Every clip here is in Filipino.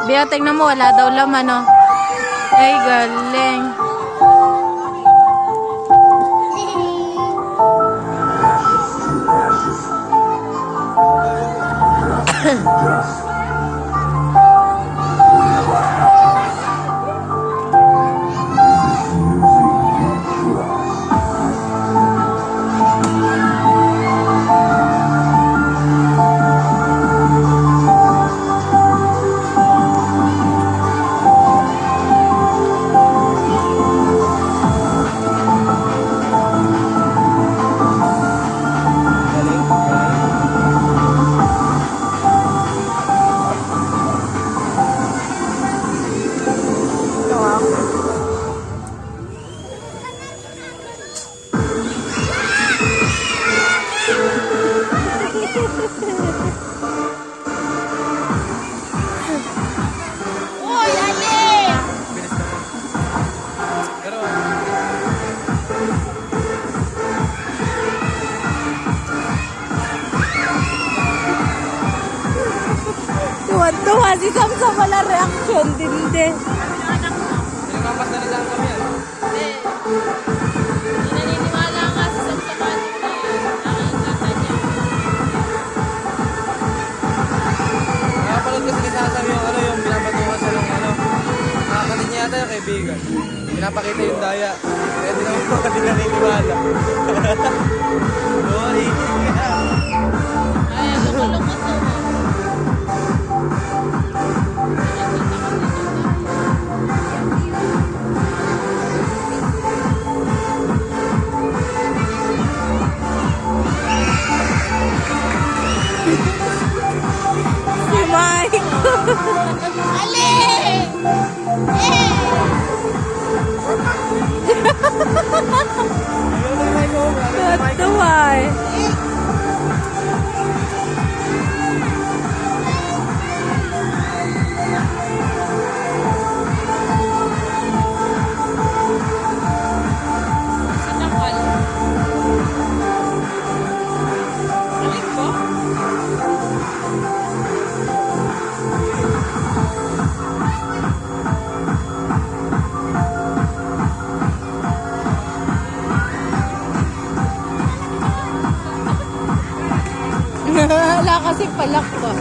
Bea, tingnan mo, wala daw laman, no? Ay, galing. Tuwa si Sam sa wala reaction din din. Pinagpapas na nila kami yan. Hindi. Naniniwala nga si Sam sa balik na nakikita niya. Nakapanood kasi sasabi yung yung pinapatukan sa ng nakakatid niya yata yung kaibigan. Pinapakita yung daya. Kaya di naman po kami naniniwala. Sorry. Ay, lumalukot to. Si Mike. Ali! Tuwa eh. Sinakal. Balik ko? Wala kasi palak pa.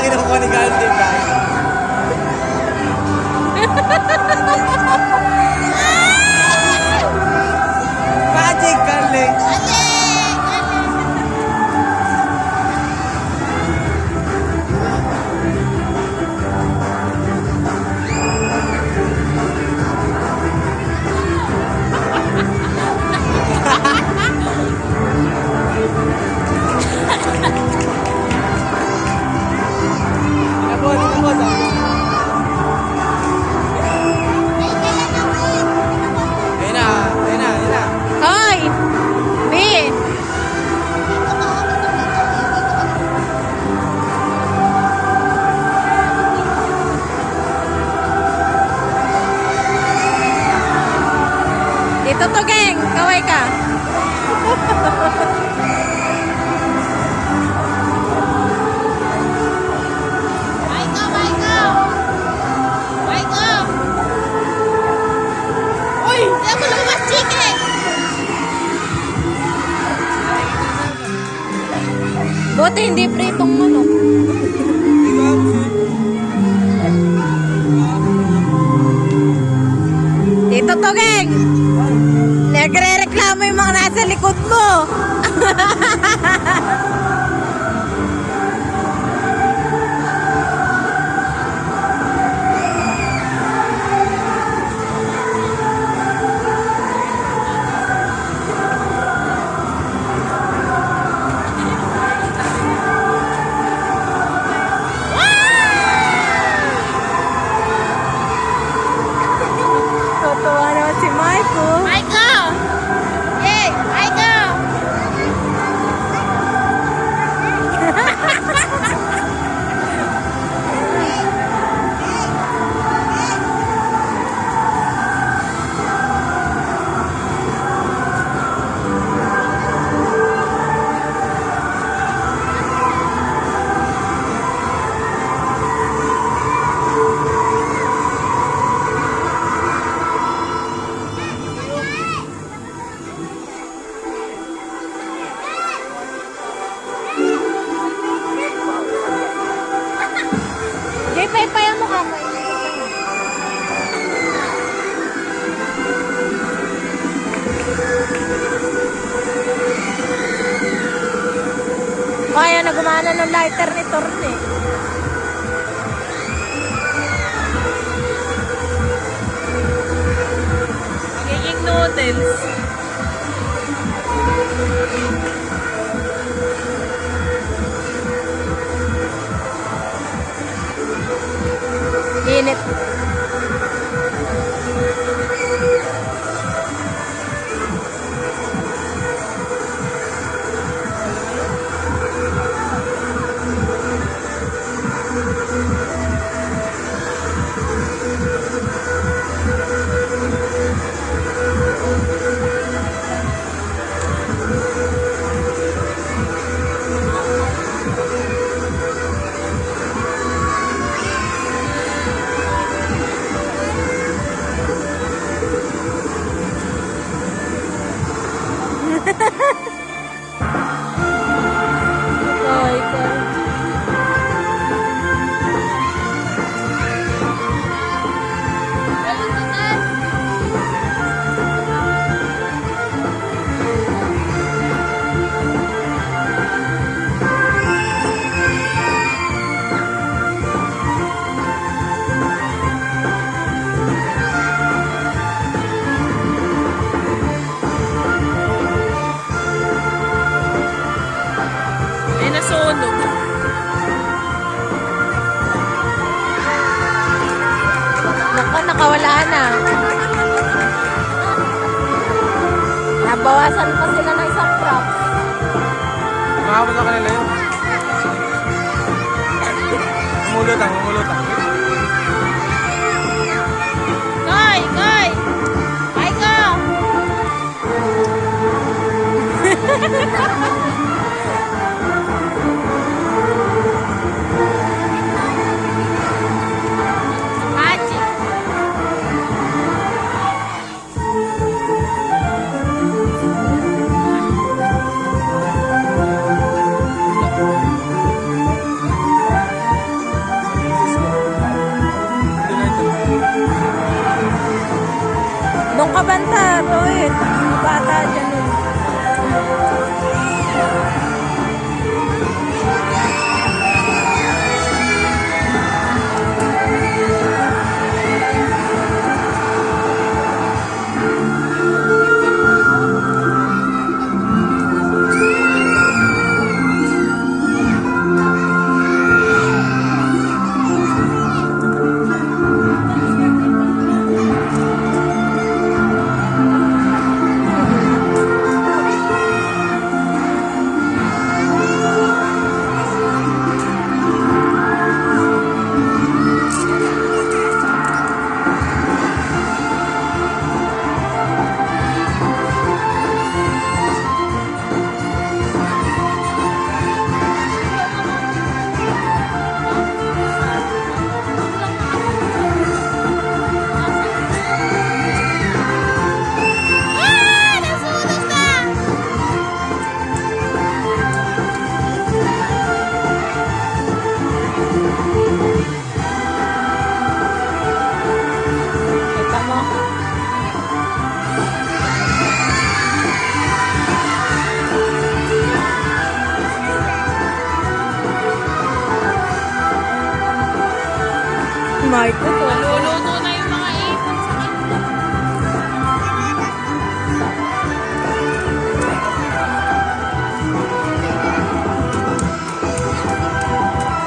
Kinukuha ni Carl din tayo. Magic, Carly! Tinapos. Ayun na. Hoy! Bin! Dito to, geng. Kaway ka. Uy! Hindi ako lumabas, chike! Buti hindi pritong manok. Dito to, geng. Nagre-reklamo yung mga nasa likod mo. ng lighter ni Torne. Magiging noodles. Init. Ay, ay. Ay, nasunog. Naku, nakawala na. Nabawasan pa sila ng isang props. Mahabot na kanila yun. Umulutang, umulutang. Koy! Koy! Ay ko! Hachi! Doon ka banta, Toit. Mga bata dyan. Kita mo? Marco, Maluluto na yung mga ipon sa kanila.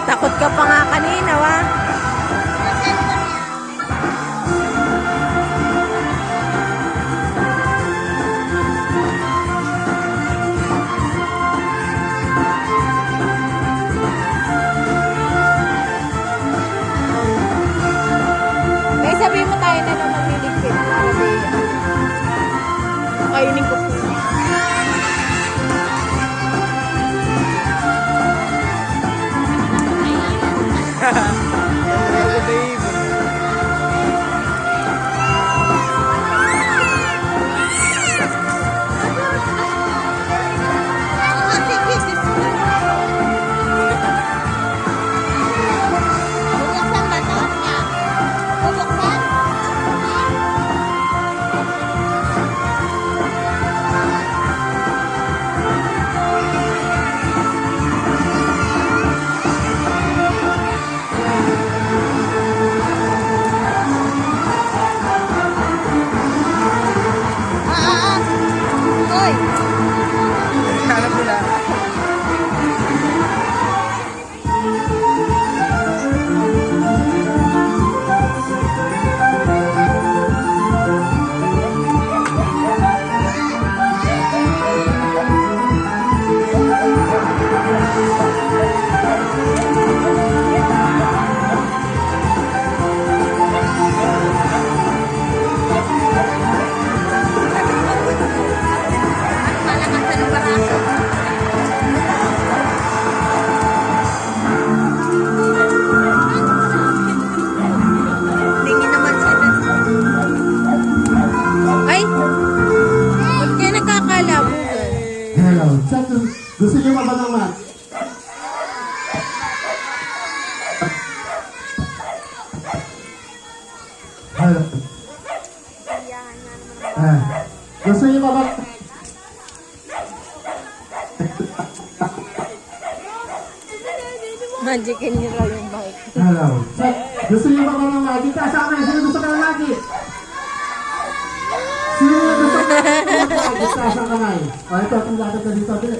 takot ka pa nga kanina, wa? Magicin niyo raw yung bike. Hello. Check. Gusto niyo ba ng magic? Taas ang kamay. Sino gusto ka ng magic? Sino gusto ka ng magic? Taas ang kamay. O ito, itong lakad na dito. Dili.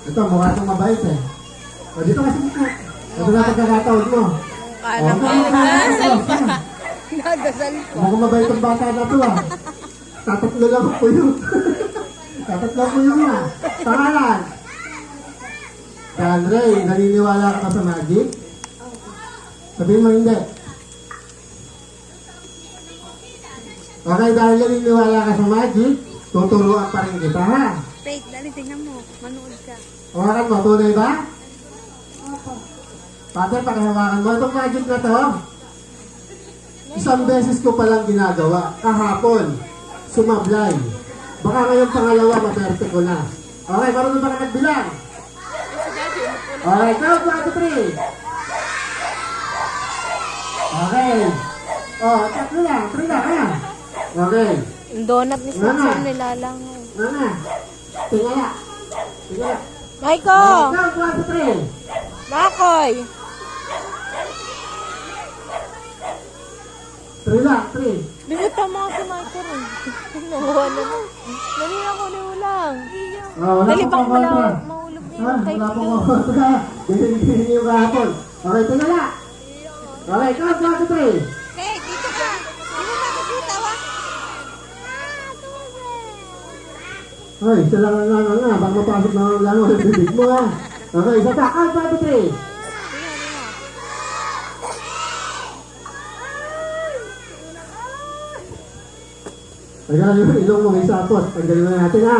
Ito, mukha itong mabait eh. O dito kasi mukha. Ito na pagkakataon mo. Kala ko. Nadasal pa. Nadasal ko. Mukhang mabait ang bata na to ah. Tatatlo lang po yun. Tatatlo po yun ah. Pangalan. Dan Ray, naniniwala ka sa magic? Sabihin mo hindi. Okay, dahil naniniwala ka sa magic, tuturuan pa rin kita ha. Fake, dali, tingnan mo. Manood ka. Hawakan mo, tunay ba? Pati, pakihawakan mo. Itong magic na to, isang beses ko palang ginagawa. Kahapon, sumablay. Baka ngayong pangalawa, maperte ko na. Okay, marunong ba ka nagbilang? Okay, count 1, 2, 3. Okay. Oh, tatlo lang, 3 lang, ha? Okay. Yung donut ni Sponsor nilalangaw. Nana, tingala. Tingala. Maiko! Okay, count 1, 2, 3. Makoy! 3 lang, 3. Bibita mo ako si Maiko rin. Nakuha na mo. Dali na ko lang. Oh, wala Dali pong baka kontra. mahulog na Ah, yung type wala pong ko. kontra. Ganyan yung kahapon. Okay, tingala. Okay, count 1, 2, 3. Hey, dito ka! Di mo makikita wa? Ay, isa lang ang langang nga. Baka mapasok na ang langang sa bibig mo ha. Okay, isa pa. Count 1, 2, 3. Tanggalin yung ilong mo, may sapot. Tanggalin mo natin ha.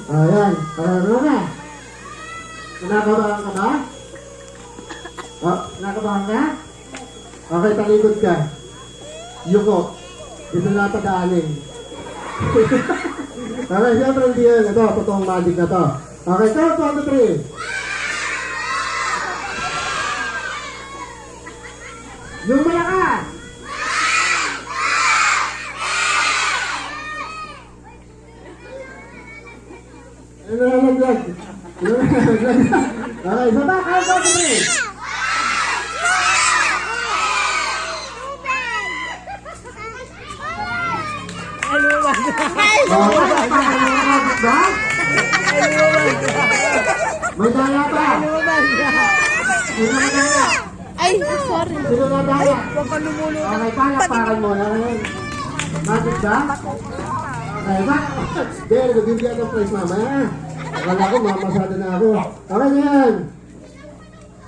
Ayan. Ano na? Nakabahan ka ba? Oh, nakabahan ka? Okay, talikod ka. Yuko. Dito na padaanin. Okay, siyempre hindi yun. Ito, totoong magic na to. Okay, count 1, 2, 3. Yung malakas! Ano na nalaglag? Ano na nalaglag? Okay, isa pa, count 1, 2, 3. Ano ba? Oh, magic ba? May daya pa. Sino na daya? Ay, sorry. Sino na daya? Huwag ka lumulo. Okay, palakpakan mo na rin. Magic ba? Okay ba? There, nabibigyan ng prize mamaya. Akala ko, mamasada na ako. Okay na yan.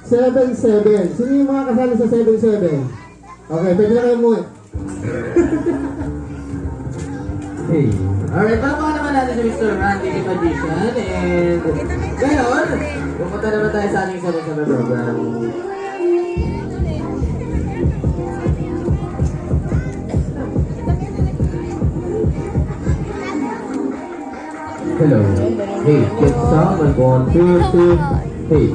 7-7. Sino yung mga kasali sa 7-7? Okay, pwede na kayo muna. Hey. Alright, palakpakan naman natin si Mr. Randy the Magician. And ngayon, pupunta naman tayo sa ating sabay-sabay program. Hello. Hey, check sound. 1, 2, 3. Hey.